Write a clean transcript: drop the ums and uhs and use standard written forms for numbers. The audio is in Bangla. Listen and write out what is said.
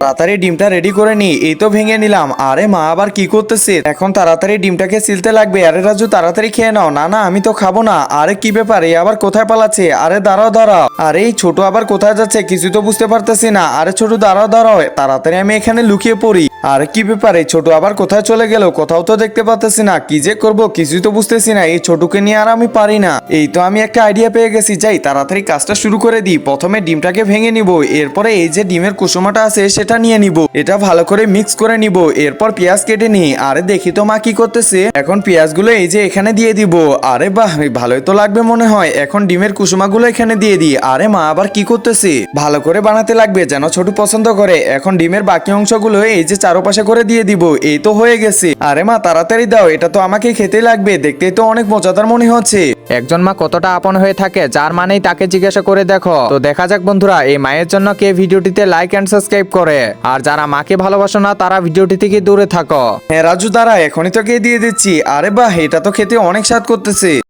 তাড়াতাড়ি ডিমটা রেডি করে নি, এই তো ভেঙে নিলাম। আরে মা আবার কি করতেছে? এখন তাড়াতাড়ি ডিমটাকে সিলতে লাগবে। আরে রাজু তাড়াতাড়ি খেয়ে নাও। না না আমি তো খাবো না। আরে কি ব্যাপার, এ আবার কোথায় পালাচ্ছে? আরে দাঁড়াও দাঁড়াও। আরে এই ছোট আবার কোথায় যাচ্ছে কিছু তো বুঝতে পারতেছি না। আরে ছোট দাঁড়াও দাঁড়াও, তাড়াতাড়ি আমি এখানে লুকিয়ে পড়ি। আর কি ব্যাপার, এই ছোট আবার কোথায় চলে গেল? কোথাও তো দেখতে পাচ্তেছি না। কি যে করবো কিছুই তো বুঝতেছি না। এই ছোটকে নিয়ে আর আমি পারি না। এই তো আমি একটা আইডিয়া পেয়ে গেছি, যাই তাড়াতাড়ি কাজটা শুরু করে দিই। প্রথমে ডিমটাকে ভেঙে নিব, এরপরে এই যে ডিমের কুসুমাটা আছে সেটা নিয়ে নিব, এটা ভালো করে মিক্স করে নিব। এরপর পেঁয়াজ কেটে নিই। আরে দেখি তো মা কি করতেছে। এখন পেঁয়াজগুলো এই যে এখানে দিয়ে দিব। আরে বাহ ভালোই তো লাগবে মনে হয়। এখন ডিমের কুসুমাগুলো এখানে দিয়ে দিই। আরে মা আবার কি করতেছে? ভালো করে বানাতে লাগবে যেন ছোট পছন্দ করে। এখন ডিমের বাকি অংশগুলো এই যে চারপাশে করে দিয়ে দিব। এই তো হয়ে গেছে। আরে মা তাড়াতাড়ি দাও, এটা তো আমাকে খেতে লাগবে। দেখতেই তো অনেক মজাদার মনে হচ্ছে। একজন মা কতটা আপন হয়ে থাকে যার মানেই তাকে জিজ্ঞাসা করে দেখো। তো দেখা যাক বন্ধুরা, এই মায়ের জন্য কে ভিডিওটিতে লাইক এন্ড সাবস্ক্রাইব করে। আর যারা মাকে ভালোবাসো না তারা ভিডিওটি থেকে দূরে থাকো। হ্যাঁ রাজু দাঁড়া, এখনই তোকে দিয়ে দিচ্ছি। আরে বাহ এটা তো খেতে অনেক স্বাদ করতেছে।